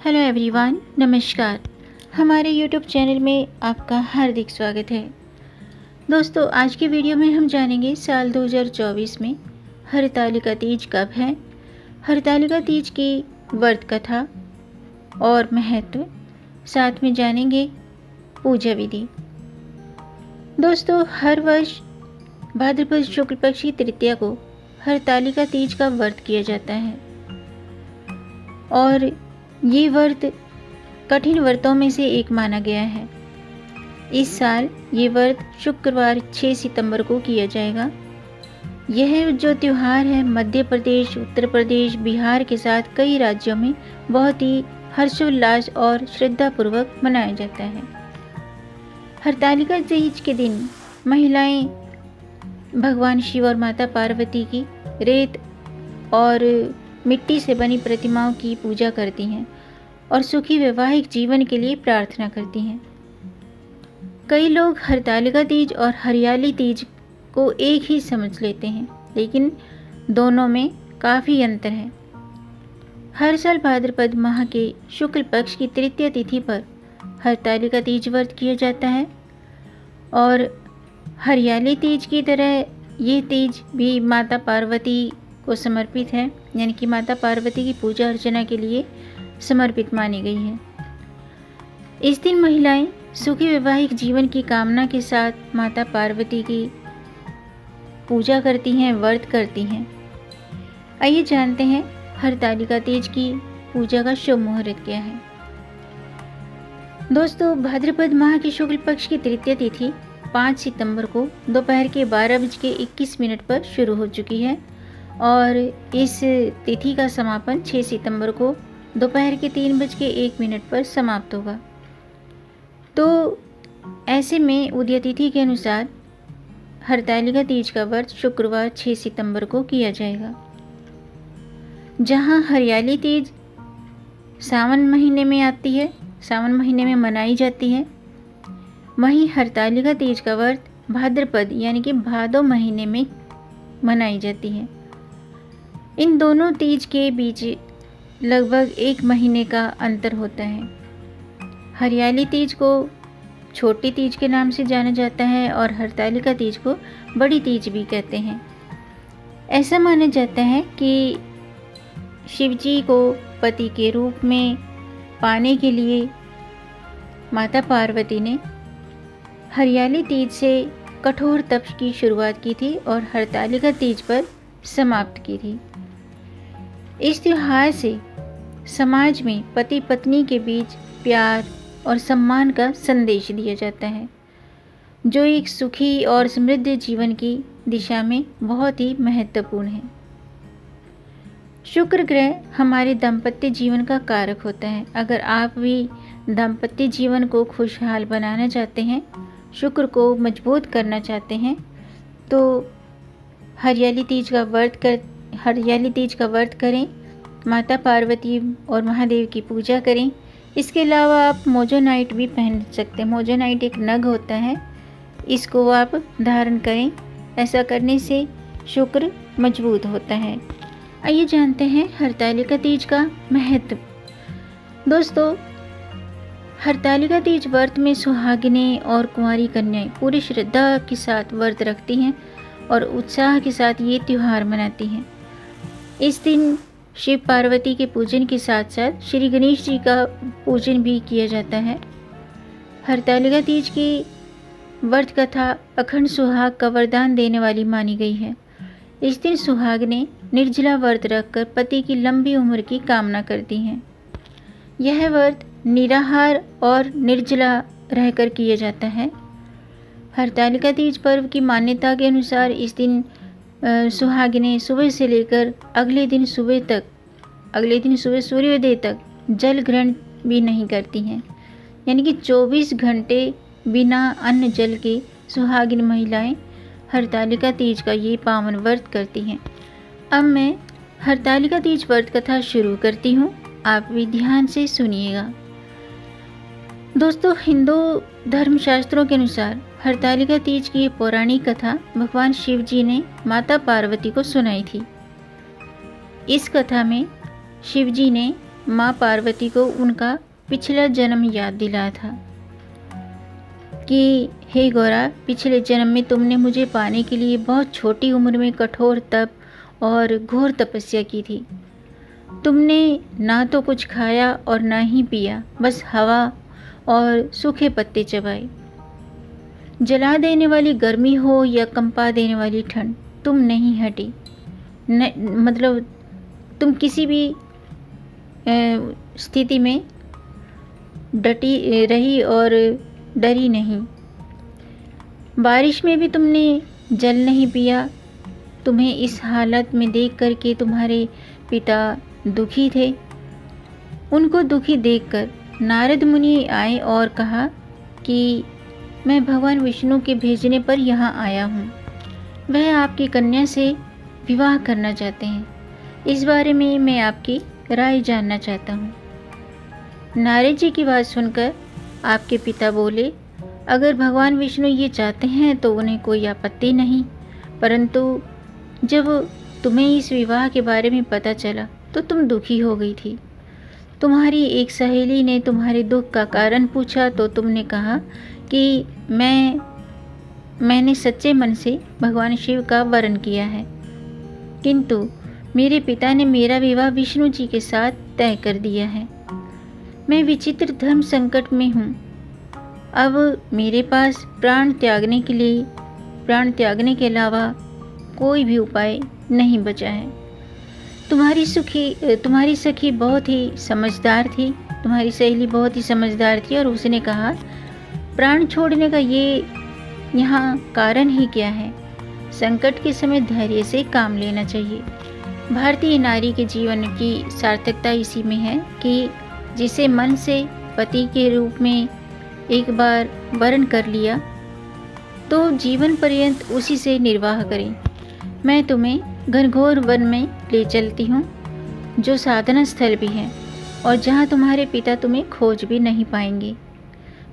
Hello everyone, नमस्कार। हमारे YouTube channel में आपका हार्दिक स्वागत है। दोस्तों, आज की वीडियो में हम जानेंगे साल 2024 में हरतालिका तीज कब है, हरतालिका तीज की व्रत कथा और महत्व, साथ में जानेंगे पूजा विधि। दोस्तों, हर वर्ष भाद्रपद शुक्ल पक्ष की तृतीया को हरतालिका तीज का व्रत किया जाता है और ये व्रत कठिन व्रतों में से एक माना गया है। इस साल ये व्रत शुक्रवार 6 सितंबर को किया जाएगा। यह जो त्यौहार है मध्य प्रदेश, उत्तर प्रदेश, बिहार के साथ कई राज्यों में बहुत ही हर्षोल्लास और श्रद्धापूर्वक मनाया जाता है। हरतालिका तीज के दिन महिलाएं भगवान शिव और माता पार्वती की रेत और मिट्टी से बनी प्रतिमाओं की पूजा करती हैं और सुखी वैवाहिक जीवन के लिए प्रार्थना करती हैं। कई लोग हरतालिका तीज और हरियाली तीज को एक ही समझ लेते हैं, लेकिन दोनों में काफ़ी अंतर है। हर साल भाद्रपद माह के शुक्ल पक्ष की तृतीय तिथि पर हरतालिका तीज व्रत किया जाता है और हरियाली तीज की तरह ये तीज भी माता पार्वती को समर्पित है, यानी कि माता पार्वती की पूजा अर्चना के लिए समर्पित मानी गई है। इस दिन महिलाएं सुखी वैवाहिक जीवन की कामना के साथ माता पार्वती की पूजा करती हैं, व्रत करती हैं। आइए जानते हैं हरतालिका तीज की पूजा का शुभ मुहूर्त क्या है। दोस्तों, भाद्रपद माह की शुक्ल पक्ष की तृतीय तिथि 5 सितंबर को दोपहर के 12:21 पर शुरू हो चुकी है और इस तिथि का समापन 6 सितंबर को दोपहर के 3:01 पर समाप्त होगा। तो ऐसे में उदय तिथि के अनुसार हरतालिका तीज का व्रत शुक्रवार 6 सितंबर को किया जाएगा। जहां हरियाली तीज सावन महीने में आती है, सावन महीने में मनाई जाती है, वहीं हरतालिका तीज का व्रत भाद्रपद यानी कि भादो महीने में मनाई जाती है। इन दोनों तीज के बीच लगभग 1 महीने का अंतर होता है। हरियाली तीज को छोटी तीज के नाम से जाना जाता है और हरतालिका तीज को बड़ी तीज भी कहते हैं। ऐसा माना जाता है कि शिवजी को पति के रूप में पाने के लिए माता पार्वती ने हरियाली तीज से कठोर तप की शुरुआत की थी और हरतालिका तीज पर समाप्त की थी। इस त्योहार से समाज में पति पत्नी के बीच प्यार और सम्मान का संदेश दिया जाता है, जो एक सुखी और समृद्ध जीवन की दिशा में बहुत ही महत्वपूर्ण है। शुक्र ग्रह हमारे दाम्पत्य जीवन का कारक होता है। अगर आप भी दाम्पत्य जीवन को खुशहाल बनाना चाहते हैं, शुक्र को मजबूत करना चाहते हैं, तो हरियाली तीज का व्रत करें, माता पार्वती और महादेव की पूजा करें। इसके अलावा आप मोजोनाइट भी पहन सकते हैं। मोजोनाइट एक नग होता है, इसको आप धारण करें। ऐसा करने से शुक्र मजबूत होता है। आइए जानते हैं हरतालिका तीज का महत्व। दोस्तों, हरतालिका तीज व्रत में सुहागिनें और कुंवारी कन्याएं पूरी श्रद्धा के साथ व्रत रखती हैं और उत्साह के साथ ये त्यौहार मनाती हैं। इस दिन शिव पार्वती के पूजन के साथ साथ श्री गणेश जी का पूजन भी किया जाता है। हरतालिका तीज की व्रत कथा अखंड सुहाग का वरदान देने वाली मानी गई है। इस दिन सुहागिनें निर्जला व्रत रखकर पति की लंबी उम्र की कामना करती हैं। यह व्रत निराहार और निर्जला रहकर किया जाता है। हरतालिका तीज पर्व की मान्यता के अनुसार इस दिन सुहागिनें सुबह से लेकर अगले दिन सुबह सूर्योदय तक जल ग्रहण भी नहीं करती हैं, यानी कि 24 घंटे बिना अन्न जल के सुहागिन महिलाएं हरतालिका तीज का ये पावन व्रत करती हैं। अब मैं हरतालिका तीज व्रत कथा शुरू करती हूँ, आप भी ध्यान से सुनिएगा। दोस्तों, हिंदू धर्मशास्त्रों के अनुसार हरतालिका तीज की पौराणिक कथा भगवान शिव जी ने माता पार्वती को सुनाई थी। इस कथा में शिव जी ने माँ पार्वती को उनका पिछला जन्म याद दिलाया था कि हे गौरा, पिछले जन्म में तुमने मुझे पाने के लिए बहुत छोटी उम्र में कठोर तप और घोर तपस्या की थी। तुमने ना तो कुछ खाया और ना ही पिया, बस हवा और सूखे पत्ते चबाए। जला देने वाली गर्मी हो या कंपा देने वाली ठंड, तुम नहीं हटी। मतलब तुम किसी भी स्थिति में डटी रही और डरी नहीं। बारिश में भी तुमने जल नहीं पिया। तुम्हें इस हालत में देख कर के तुम्हारे पिता दुखी थे। उनको दुखी देखकर नारद मुनि आए और कहा कि मैं भगवान विष्णु के भेजने पर यहाँ आया हूँ। वह आपकी कन्या से विवाह करना चाहते हैं। इस बारे में मैं आपकी राय जानना चाहता हूँ। नारद जी की बात सुनकर आपके पिता बोले, अगर भगवान विष्णु ये चाहते हैं तो उन्हें कोई आपत्ति नहीं, परंतु जब तुम्हें इस विवाह के बारे में पता चला तो तुम दुखी हो गई थी। तुम्हारी एक सहेली ने तुम्हारे दुख का कारण पूछा तो तुमने कहा कि मैंने सच्चे मन से भगवान शिव का वरण किया है, किंतु मेरे पिता ने मेरा विवाह विष्णु जी के साथ तय कर दिया है। मैं विचित्र धर्म संकट में हूँ। अब मेरे पास प्राण त्यागने के अलावा कोई भी उपाय नहीं बचा है। तुम्हारी सखी बहुत ही समझदार थी। तुम्हारी सहेली बहुत ही समझदार थी और उसने कहा, प्राण छोड़ने का ये यहाँ कारण ही क्या है? संकट के समय धैर्य से काम लेना चाहिए। भारतीय नारी के जीवन की सार्थकता इसी में है कि जिसे मन से पति के रूप में एक बार वरण कर लिया तो जीवन पर्यंत उसी से निर्वाह करें। मैं तुम्हें घनघोर वन में ले चलती हूँ, जो साधना स्थल भी है और जहाँ तुम्हारे पिता तुम्हें खोज भी नहीं पाएंगे।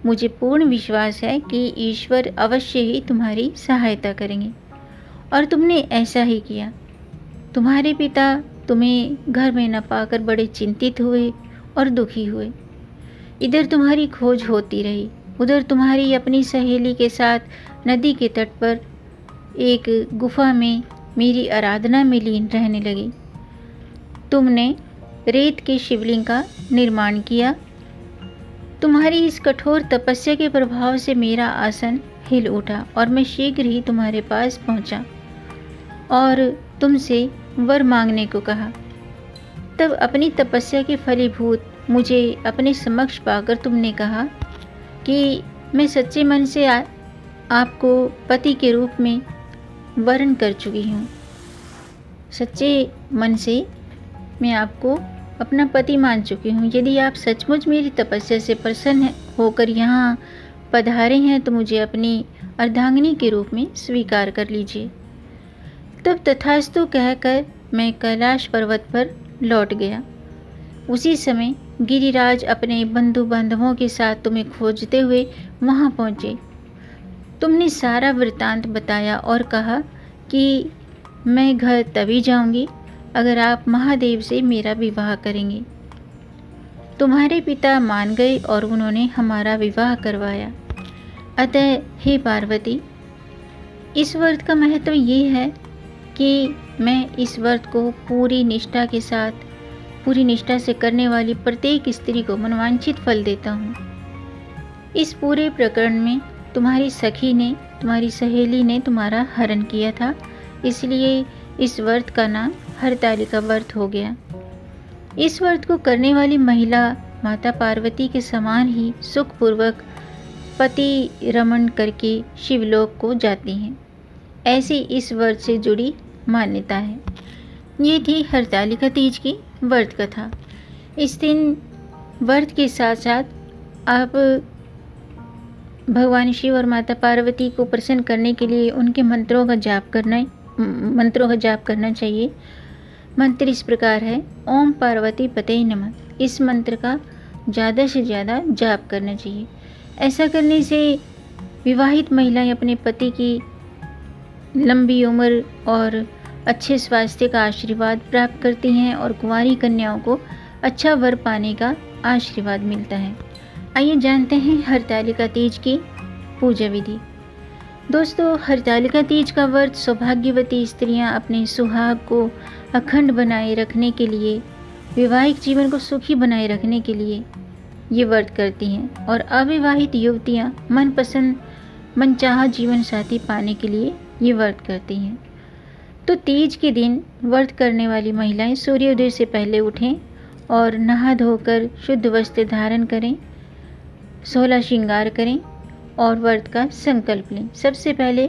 मुझे पूर्ण विश्वास है कि ईश्वर अवश्य ही तुम्हारी सहायता करेंगे। और तुमने ऐसा ही किया। तुम्हारे पिता तुम्हें घर में न पाकर बड़े चिंतित हुए और दुखी हुए। इधर तुम्हारी खोज होती रही, उधर तुम्हारी अपनी सहेली के साथ नदी के तट पर एक गुफा में मेरी आराधना में लीन रहने लगी। तुमने रेत के शिवलिंग का निर्माण किया। तुम्हारी इस कठोर तपस्या के प्रभाव से मेरा आसन हिल उठा और मैं शीघ्र ही तुम्हारे पास पहुंचा और तुमसे वर मांगने को कहा। तब अपनी तपस्या के फलीभूत मुझे अपने समक्ष पाकर तुमने कहा कि मैं सच्चे मन से आपको पति के रूप में वरण कर चुकी हूँ। सच्चे मन से मैं आपको अपना पति मान चुकी हूँ। यदि आप सचमुच मेरी तपस्या से प्रसन्न होकर यहाँ पधारे हैं तो मुझे अपनी अर्धांगिनी के रूप में स्वीकार कर लीजिए। तब तथास्तु कहकर मैं कैलाश पर्वत पर लौट गया। उसी समय गिरिराज अपने बंधु बांधवों के साथ तुम्हें खोजते हुए वहाँ पहुँचे। तुमने सारा वृत्तांत बताया और कहा कि मैं घर तभी जाऊंगी अगर आप महादेव से मेरा विवाह करेंगे। तुम्हारे पिता मान गए और उन्होंने हमारा विवाह करवाया। अतः हे पार्वती, इस व्रत का महत्व ये है कि मैं इस व्रत को पूरी निष्ठा से करने वाली प्रत्येक स्त्री को मनवांछित फल देता हूँ। इस पूरे प्रकरण में तुम्हारी सहेली ने तुम्हारा हरण किया था, इसलिए इस व्रत का नाम हरतालिका व्रत हो गया। इस व्रत को करने वाली महिला माता पार्वती के समान ही सुखपूर्वक पति रमण करके शिवलोक को जाती हैं। ऐसी इस व्रत से जुड़ी मान्यता है। ये थी हरतालिका तीज की व्रत कथा। इस दिन व्रत के साथ साथ आप भगवान शिव और माता पार्वती को प्रसन्न करने के लिए उनके मंत्रों का जाप करना चाहिए। मंत्र इस प्रकार है, ओम पार्वती पते नमः। इस मंत्र का ज़्यादा से ज़्यादा जाप करना चाहिए। ऐसा करने से विवाहित महिलाएं अपने पति की लंबी उम्र और अच्छे स्वास्थ्य का आशीर्वाद प्राप्त करती हैं और कुंवारी कन्याओं को अच्छा वर पाने का आशीर्वाद मिलता है। आइए जानते हैं हरतालिका तीज की पूजा विधि। दोस्तों, हरतालिका तीज का व्रत सौभाग्यवती स्त्रियां अपने सुहाग को अखंड बनाए रखने के लिए, वैवाहिक जीवन को सुखी बनाए रखने के लिए ये व्रत करती हैं, और अविवाहित युवतियां मनपसंद मनचाहा जीवन साथी पाने के लिए ये व्रत करती हैं। तो तीज के दिन व्रत करने वाली महिलाएं सूर्योदय से पहले उठें और नहा धोकर शुद्ध वस्त्र धारण करें, 16 श्रृंगार करें और व्रत का संकल्प लें। सबसे पहले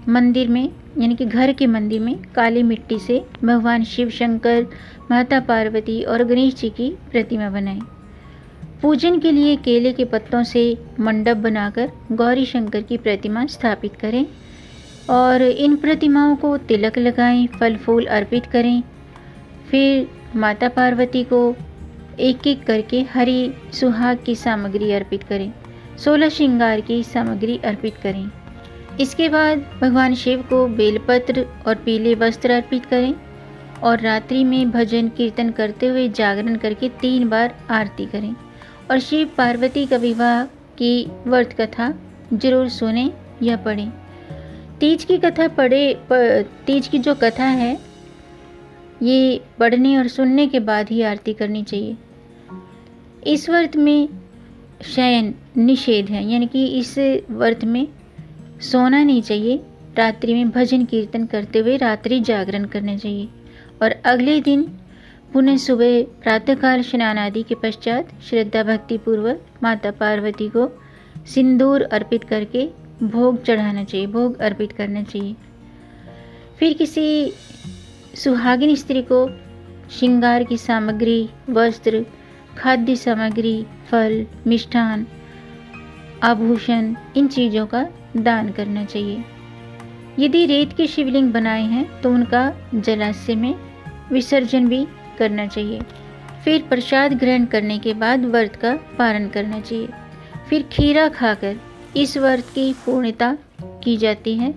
मंदिर में, यानी कि घर के मंदिर में काली मिट्टी से भगवान शिव शंकर, माता पार्वती और गणेश जी की प्रतिमा बनाएं। पूजन के लिए केले के पत्तों से मंडप बनाकर गौरी शंकर की प्रतिमा स्थापित करें और इन प्रतिमाओं को तिलक लगाएं, फल फूल अर्पित करें। फिर माता पार्वती को एक एक करके हरी सुहाग की सामग्री अर्पित करें, 16 श्रृंगार की सामग्री अर्पित करें। इसके बाद भगवान शिव को बेलपत्र और पीले वस्त्र अर्पित करें और रात्रि में भजन कीर्तन करते हुए जागरण करके 3 बार आरती करें और शिव पार्वती का विवाह की व्रत कथा जरूर सुने या पढ़ें। तीज की कथा तीज की जो कथा है ये पढ़ने और सुनने के बाद ही आरती करनी चाहिए। इस व्रत में शयन निषेध है, यानी कि इस व्रत में सोना नहीं चाहिए। रात्रि में भजन कीर्तन करते हुए रात्रि जागरण करना चाहिए और अगले दिन पुनः सुबह प्रातःकाल स्नान आदि के पश्चात श्रद्धा भक्ति पूर्वक माता पार्वती को सिंदूर अर्पित करके भोग चढ़ाना चाहिए, भोग अर्पित करना चाहिए। फिर किसी सुहागिन स्त्री को श्रृंगार की सामग्री, वस्त्र, खाद्य सामग्री, फल, मिष्ठान, आभूषण, इन चीज़ों का दान करना चाहिए। यदि रेत के शिवलिंग बनाए हैं तो उनका जलाशय में विसर्जन भी करना चाहिए। फिर प्रसाद ग्रहण करने के बाद व्रत का पारण करना चाहिए। फिर खीरा खाकर इस व्रत की पूर्णता की जाती है।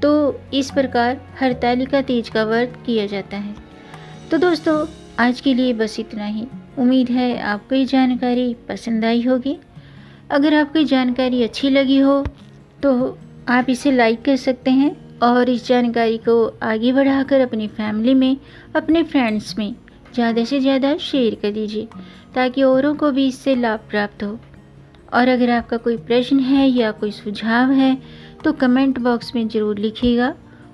तो इस प्रकार हरतालिका तीज का व्रत किया जाता है। तो दोस्तों, आज के लिए बस इतना ही। उम्मीद है आपको ये जानकारी पसंद आई होगी। अगर आपको ये जानकारी अच्छी लगी हो तो आप इसे लाइक कर सकते हैं और इस जानकारी को आगे बढ़ाकर अपनी फैमिली में, अपने फ्रेंड्स में ज़्यादा से ज़्यादा शेयर कर दीजिए ताकि औरों को भी इससे लाभ प्राप्त हो। और अगर आपका कोई प्रश्न है या कोई सुझाव है तो कमेंट बॉक्स में ज़रूर लिखिएगा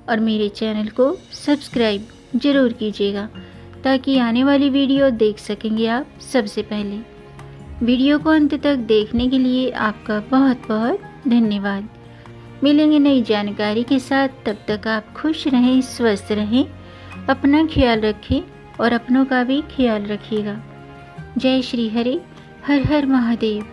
और मेरे चैनल को सब्सक्राइब ज़रूर कीजिएगा ताकि आने वाली वीडियो देख सकेंगे आप सबसे पहले। वीडियो को अंत तक देखने के लिए आपका बहुत बहुत धन्यवाद। मिलेंगे नई जानकारी के साथ, तब तक आप खुश रहें, स्वस्थ रहें, अपना ख्याल रखें और अपनों का भी ख्याल रखिएगा। जय श्री हरि, हर हर महादेव।